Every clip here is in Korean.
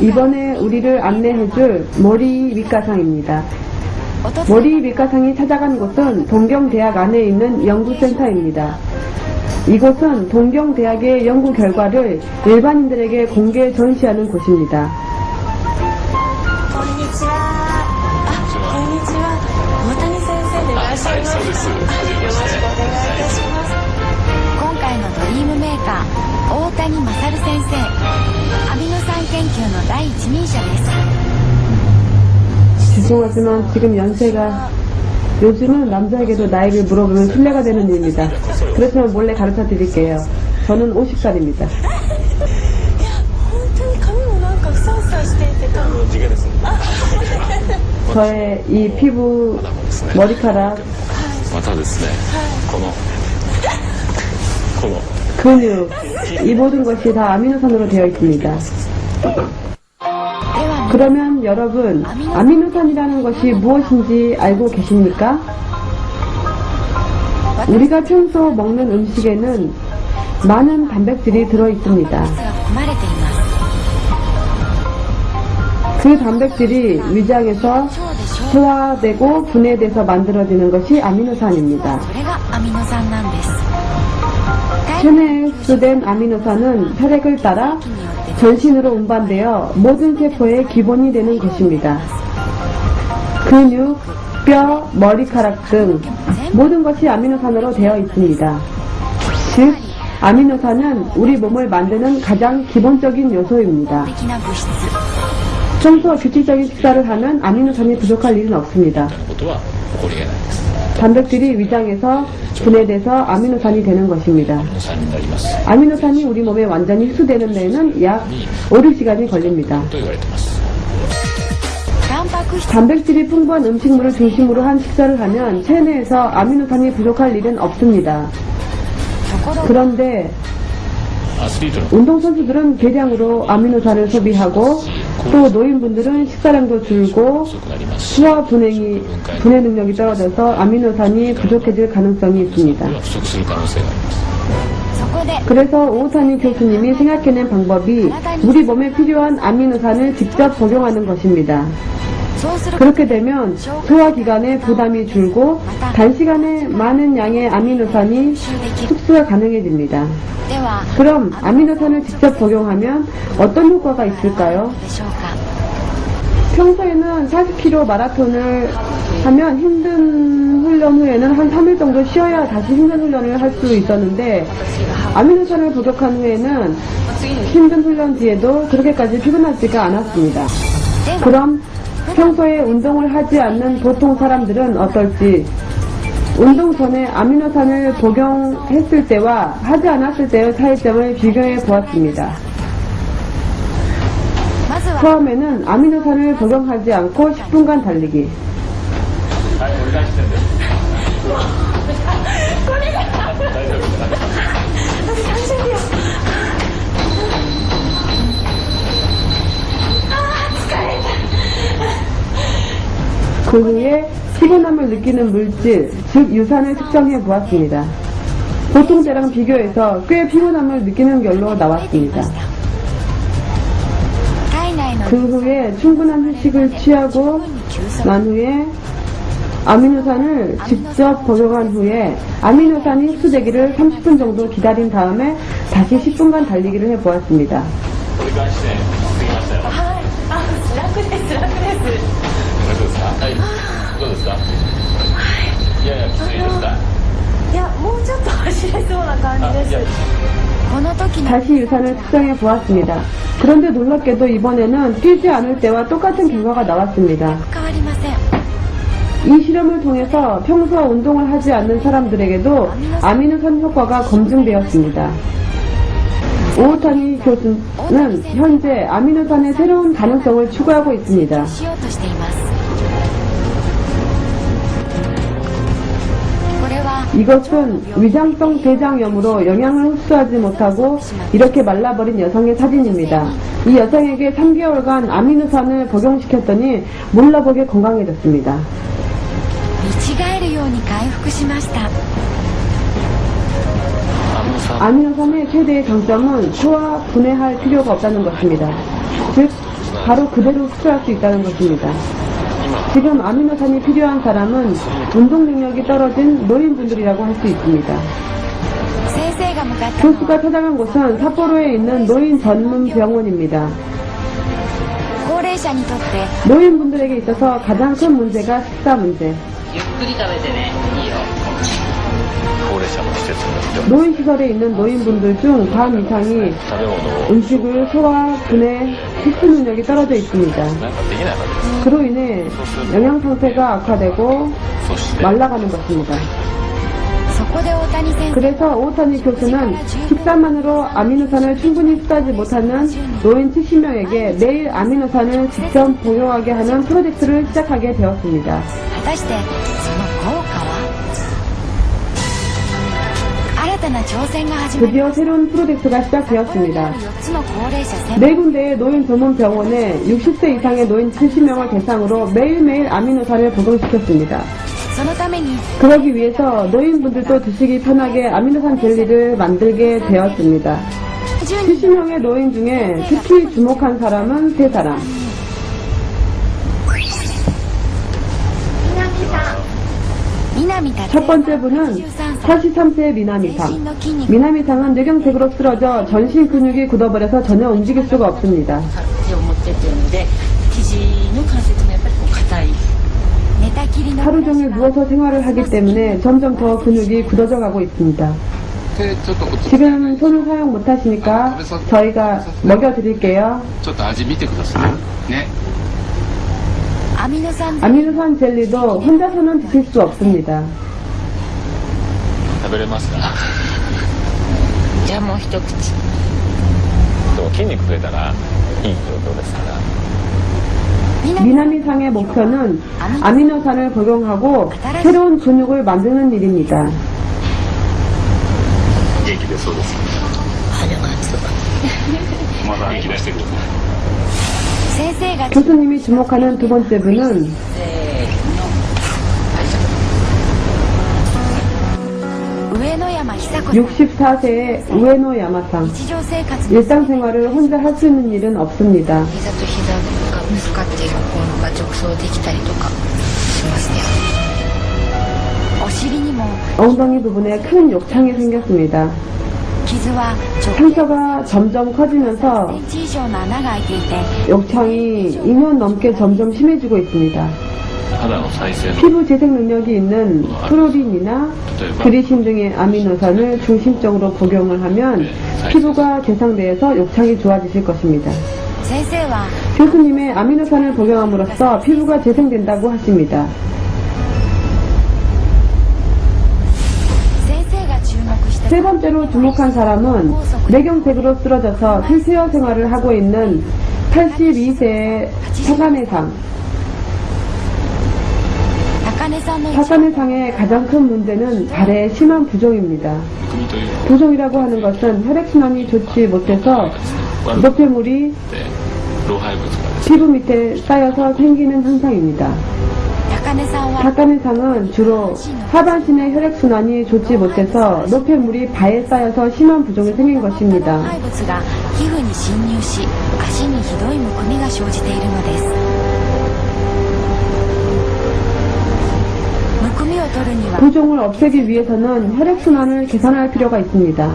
이번에 우리를 안내해줄 모리 윗가상입니다. 모리 윗가상이 찾아간 곳은 동경대학 안에 있는 연구센터입니다. 이곳은 동경대학의 연구 결과를 일반인들에게 공개 전시하는 곳입니다. こんにちは。こんにちは。大谷先生でいらっしゃいます。そうです。よろしくお願いいたします。今回のドリームメーカー大谷勝先生、アミノ酸研究の第一人者です。 죄송하지만 지금 연세가 요즘은 남자에게도 나이를 물어보면 신뢰가 되는 일입니다. 그렇지만 몰래 가르쳐 드릴게요. 저는 50살입니다. いや、本当に髪もなんかふさふさしていて多分。地毛ですね。 저의 이 피부, 머리카락, またですね、この 근육, 이 모든 것이 다 아미노산으로 되어 있습니다. 그러면 여러분, 아미노산이라는 것이 무엇인지 알고 계십니까? 우리가 평소 먹는 음식에는 많은 단백질이 들어 있습니다. 含まれています。 그 단백질이 위장에서 腸で消化 소화되고 분해돼서 만들어지는 것이 아미노산입니다. それがアミノ酸なんです。 체내에 흡수된 아미노산은 혈액을 따라 전신으로 운반되어 모든 세포의 기본이 되는 것입니다. 근육, 뼈, 머리카락 등 모든 것이 아미노산으로 되어 있습니다. 즉, 아미노산은 우리 몸을 만드는 가장 기본적인 요소입니다. 的な物質。 평소 규칙적인 식사를 하면 아미노산이 부족할 일은 없습니다. ことは起こり得ないです。 단백질이 위장에서 분해돼서 아미노산이 되는 것입니다. アミノ酸になります。 아미노산이 우리 몸에 완전히 흡수되는 데에는 약 5, 6시간이 걸립니다. と言われています。 タンパク質 단백질이 풍부한 음식물을 중심으로 한 식사를 하면 체내에서 아미노산이 부족할 일은 없습니다. ところが 그런데 アスリートの 운동선수들은 대량으로 아미노산을 소비하고 또 노인분들은 식사량도 줄고 遅くなりますし、 소화 분해 능력이 떨어져서 아미노산이 부족해질 가능성이 있습니다. 不足する可能性があります。 そこで 그래서 오타니 교수님이 생각해낸 방법이 우리 몸에 필요한 아미노산을 직접 복용하는 것입니다. そうする 그렇게 되면 소화기관에 부담이 줄고 단시간에 많은 양의 아미노산이 吸収できる。 흡수가 가능해집니다. では 그럼 아미노산을 직접 복용하면 어떤 효과가 있을까요? でしょうか。 평소에는 40km 마라톤을 하면 힘든 훈련 후에는 한 3일 정도 쉬어야 다시 힘든 훈련을 할 수 있었는데 아미노산을 부족한 후에는 힘든 훈련 뒤에도 그렇게까지 피곤하지가 않았습니다. では 그럼 평소에 운동을 하지 않는 보통 사람들은 어떨지 운동 전에 아미노산을 복용했을 때와 하지 않았을 때의 차이점을 비교해 보았습니다. まずは 처음에는 아미노산을 복용하지 않고 10분간 달리기. はい、お願いしてんです。大丈夫です。 30秒。 그 후에 피곤함을 느끼는 물질, 즉 유산을 측정해 보았습니다. 보통 때랑 비교해서 꽤 피곤함을 느끼는 결로 나왔습니다. 体内の 그 후에 충분한 휴식을 취하고 休息 난 후에 아미노산을 직접 복용한 후에 아미노산이 흡수되기를 30분 정도 기다린 다음에 다시 10분간 달리기를 해보았습니다. 折り返し線過ぎましたよ。はい。あ、楽です、楽です。大丈夫ですか？はい。どうですか？いやいや、きついですか？いや、もうちょっと走れそうな感じです。 この時の 다시 유산을 측정해 보았습니다. 그런데 놀랍게도 이번에는 뛰지 않을 때와 똑같은 결과가 나왔습니다. 変わりません。 이 실험을 통해서 평소 운동을 하지 않는 사람들에게도 아미노산 효과가 검증되었습니다. 오타니 교수는 현재 아미노산의 새로운 가능성을 추구하고 있습니다. しようとしています。これは 이것은 위장성 대장염으로 영양을 흡수하지 못하고 이렇게 말라버린 여성의 사진입니다. 이 여성에게 3개월간 아미노산을 복용시켰더니 몰라보게 건강해졌습니다. 見違えるように回復しました。 아미노산의 최대의 장점은 소화, 분해할 필요가 없다는 것입니다. 즉, 바로 그대로 흡수할 수 있다는 것입니다. 지금 아미노산이 필요한 사람은 운동 능력이 떨어진 노인분들이라고 할 수 있습니다. 先生が向かったの 교수가 は 찾아간 곳은 삿포로에 있는 노인 전문 병원입니다. 高齢者にとって 노인분들에게 있어서 가장 큰 문제가 식사 문제. ゆっくり食べてね。いいよ。高齢者の施設の人 노인시설에 있는 노인분들 중 반 이상이 食べ物を 음식을 소화, 분해, 흡수 능력이 떨어져 있습니다. なんかできないわけです。 그로 인해 영양 상태가 악화되고 そして 말라가는 것입니다. そこで大谷先生 그래서 오타니 교수는 식사만으로 아미노산을 충분히 흡수하지 못하는 노인 70명에게 매일 아미노산을 직접 복용하게 하는 프로젝트를 시작하게 되었습니다. 果たしてその効果は新たな挑戦が始まり 드디어 새로운 프로젝트가 시작되었습니다. 4つの高齢者専門 네 군데의 노인 전문 병원에 60세 이상의 노인 70명을 대상으로 매일매일 아미노산을 복용시켰습니다. そのために 그러기 위해서 노인분들도 드시기 편하게 아미노산 젤리를 만들게 되었습니다. 10 70명의 노인 중에 특히 주목한 사람은 3사람. 南田 첫 번째 분은 43세의 미나미상. 全身の筋肉 미나미상은 뇌경색으로 쓰러져 전신 근육이 굳어버려서 전혀 움직일 수가 없습니다. 手を持ってってるので、肘の関節もやっぱりこう硬い。 寝たきりの 하루 종일 누워서 생활을 하기 때문에 점점 더 근육이 굳어져 가고 있습니다. 手ちょっとこっち 지금 손을 사용 못 하시니까 저희가 먹여드릴게요. ちょっと味見てくださいね。アミノ酸 아미노산 젤리도 혼자서는 드실 수 없습니다. 食べれますかじゃあもう一口。でも筋肉増えたらいい状況ですから 미나미상의 목표는 아미노산을 복용하고 새로운 근육을 만드는 일입니다. 元気でそうです鼻が熱い。まだ元気出してください先生が 교수님이 주목하는 두 번째 분은 せーの。はい、 上野山久子さん 64세의 우에노 야마상. 日常生活の 일상생활을 혼자 할 수 있는 일은 없습니다. 膝と膝がぶつかっている方が直送できたりとかしますね。お尻にも 엉덩이 부분에 큰 욕창이 생겼습니다. 傷は直径 상처가 점점 커지면서 10センチ以上の穴が開いていて 욕창이 2년 넘게 점점 심해지고 있습니다. 肌の再生の 피부 재생 능력이 있는 프로린이나 그리신 등의 아미노산을 중심적으로 복용을 하면 피부가 재상돼서 욕창이 좋아지실 것입니다. 先生は 교수님의 아미노산을 복용함으로써 피부가 재생된다고 하십니다. 先生が注目した 세 번째로 주목한 사람은 뇌경색으로 쓰러져서 실수요 생활을 하고 있는 82세의 사간의상. 高根さんの一 사간의상의 가장 큰 문제는 발의 심한 부종입니다. むくみというの 부종이라고 하는 것은 혈액순환이 좋지 못해서 は悪く 노폐물이 て老廃物がですね 피부 밑에 쌓여서 생기는 현상입니다. 高根さんは 사간의상은 주로 하반신의 혈액순환이 좋지 못해서 노폐물이 발에 쌓여서 심한 부종이 생긴 것입니다. 廃物が皮膚に侵入し足にひどいむくみが生じているのですむくみを取るには 부종을 없애기 위해서는 혈액순환을 개선할 필요가 있습니다.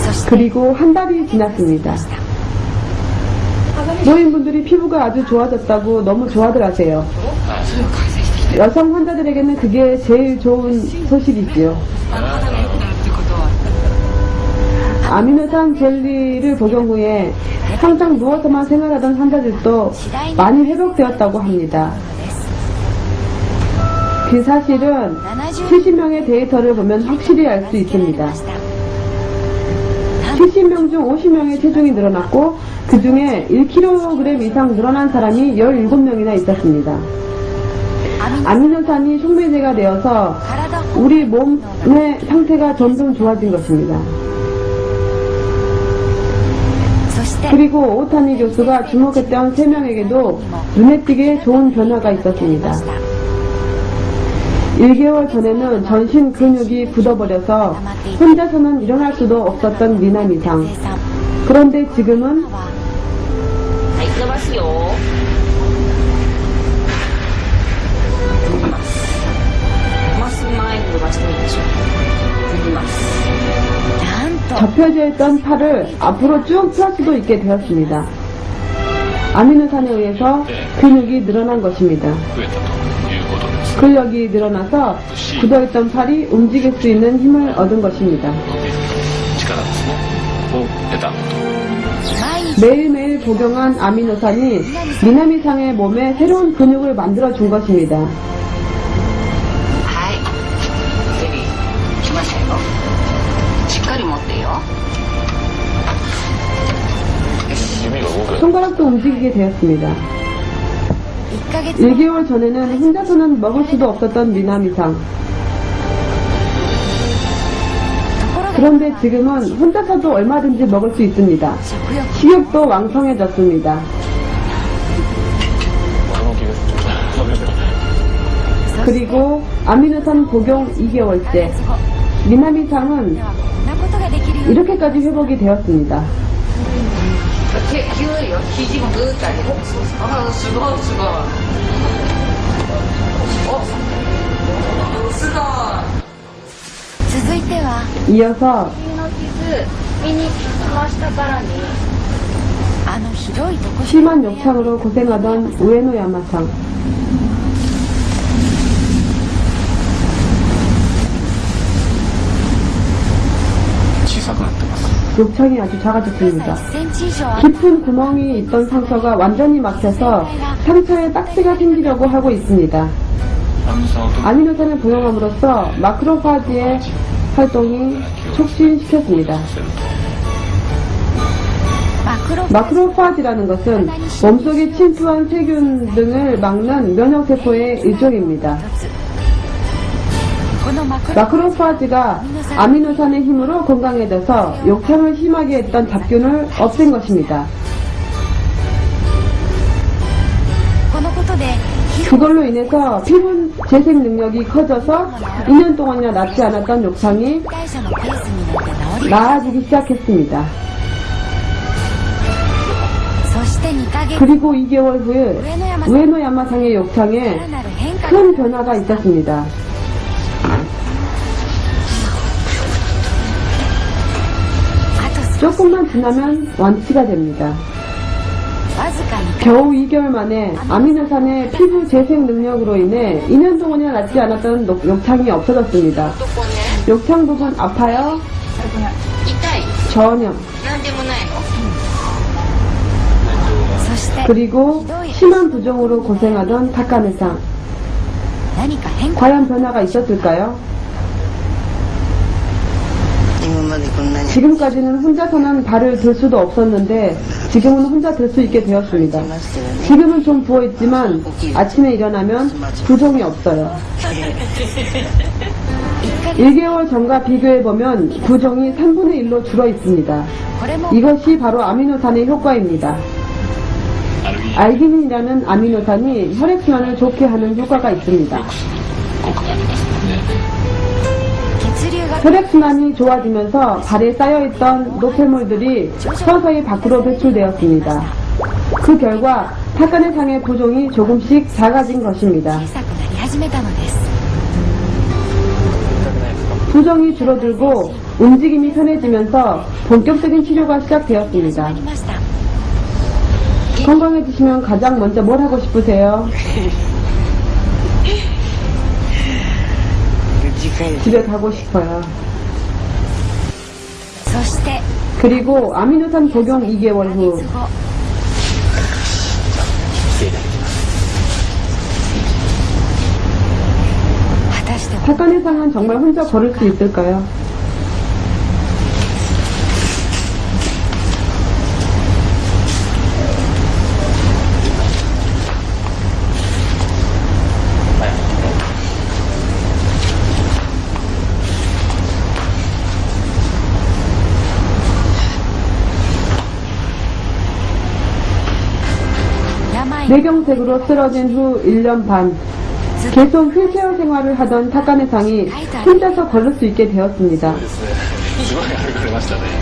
そして 그리고 한 달이 지났습니다. 노인분들이 피부가 아주 좋아졌다고 너무 좋아들 하세요. 여성 환자들에게는 그게 제일 좋은 소식이지요. 肌が良くなるってことは。 아미노산 젤리를 복용 후에 항상 누워서만 생활하던 환자들도 많이 회복되었다고 합니다. 그 사실은 70명의 데이터를 보면 확실히 알 수 있습니다. 70명 중 50명의 체중이 늘어났고 그 중에 1kg 이상 늘어난 사람이 17명이나 있었습니다. 아미노산이 촉매제가 되어서 体本 우리 몸의 상태가 점점 좋아진 것입니다. そして 그리고 오타니 교수가 주목했던 3명에게도 눈에 띄게 좋은 변화가 있었습니다. 1개월 전에는 전신 근육이 굳어버려서 혼자서는 일어날 수도 없었던 미나미상. 生産 그런데 지금은 はい。伸ばすよ。伸びます。まっすぐ前に伸ばしてみましょう。伸びます。なんと 접혀져 있던 팔을 앞으로 쭉 펼 수도 있게 되었습니다. 아미노산에 의해서 근육이 늘어난 것입니다. 増えたということです。 근력이 늘어나서 굳어있던 팔이 움직일 수 있는 힘을 얻은 것입니다. 力ですね。を得たこと。 毎日 매일매일 복용한 아미노산이 미나미상의 몸에 새로운 근육을 만들어 준 것입니다. はい。ゼリー、来ましたよ。しっかり持ってよ。 指が動く。 손가락도 움직이게 되었습니다. 1ヶ月 1개월 전에는 혼자서는 먹을 수도 없었던 미나미상. ところが 그런데 지금은 혼자서도 얼마든지 먹을 수 있습니다. 食欲 식욕도 왕성해졌습니다. 俺も気がする。 그리고 아미노산 복용 2개월째. 미나미상은 ではこんなことができるように 이렇게까지 회복이 되었습니다. 手、急いよ。肘もぐーっと上げる。あ、すごい、すごい。お、すごい。続いては 이어서 あのひどいとこ 심한 욕창으로 고생하던 우에노 야마상. 小さくなってます。 욕창이 아주 작아졌습니다. 1センチ以上あ 깊은 구멍이 있던 상처가 완전히 막혀서 상처에 딱지가 생기려고 하고 있습니다. アミノ酸を取る 아미노산을 복용함으로써 마크로파지의 활동이 촉진시켰습니다. せると。マクロ 마크로파지라는 것은 몸속에 침투한 세균 등을 막는 면역세포의 일종입니다. このマクロ 마크로파지가 아미노산의 힘으로 건강해져서 욕창을 심하게 했던 잡균을 없앤 것입니다. このことで皮膚 그걸로 인해서 피부 재생 능력이 커져서 2년 동안이나 낫지 않았던 욕창이 代謝のペースに乗って治り 나아지기 시작했습니다. そして2ヶ月 그리고 2개월 후에 上野山 우에노 야마상의 욕창에 さらなる変化が 큰 변화가 있었습니다. あと少し 조금만 지나면 완치가 됩니다. わずかに 겨우 2개월 만에 아미노산의 피부 재생 능력으로 인해 2년 동안이나 낫지 않았던 욕창이 없어졌습니다. 욕창 부분 아파요? 痛い。 전혀. なんでもないの。そして 그리고 심한 부종으로 고생하던 타카네상. 何か変化 과연 변화가 있었을까요? 今までこんなに 지금까지는 혼자서는 발을 들 수도 없었는데 지금은 혼자 들 수 있게 되었습니다. ましたよね。 지금은 좀 부어있지만 아침에 일어나면 부종이 없어요. 1ヶ月 1개월 전과 비교해보면 부종이 3분의 1로 줄어 있습니다. これも 이것이 바로 아미노산의 효과입니다. アルギン 알기닌이라는 아미노산이 혈액순환을 좋게 하는 효과가 있습니다. 効果がありますので。 血流が 혈액순환이 좋아지면서 발에 쌓여있던 노폐물들이 서서히 밖으로 배출되었습니다. 그 결과 타카네상의 부종이 조금씩 작아진 것입니다. 小さくなり始めたのです 부종이 줄어들고 움직임이 편해지면서 본격적인 치료가 시작되었습니다. ありました 건강해지시면 가장 먼저 뭘 하고 싶으세요? 집에 가고 싶어요. そして 그리고 아미노산 복용 2개월 후 後 果たして 타카네상은 정말 혼자 걸을 수 있을까요? 뇌경색으로 쓰러진 후 1년 반. 계속 휠체어 생활을 하던 타카네상이 혼자서 걸을 수 있게 되었습니다. すごい歩かれましたね。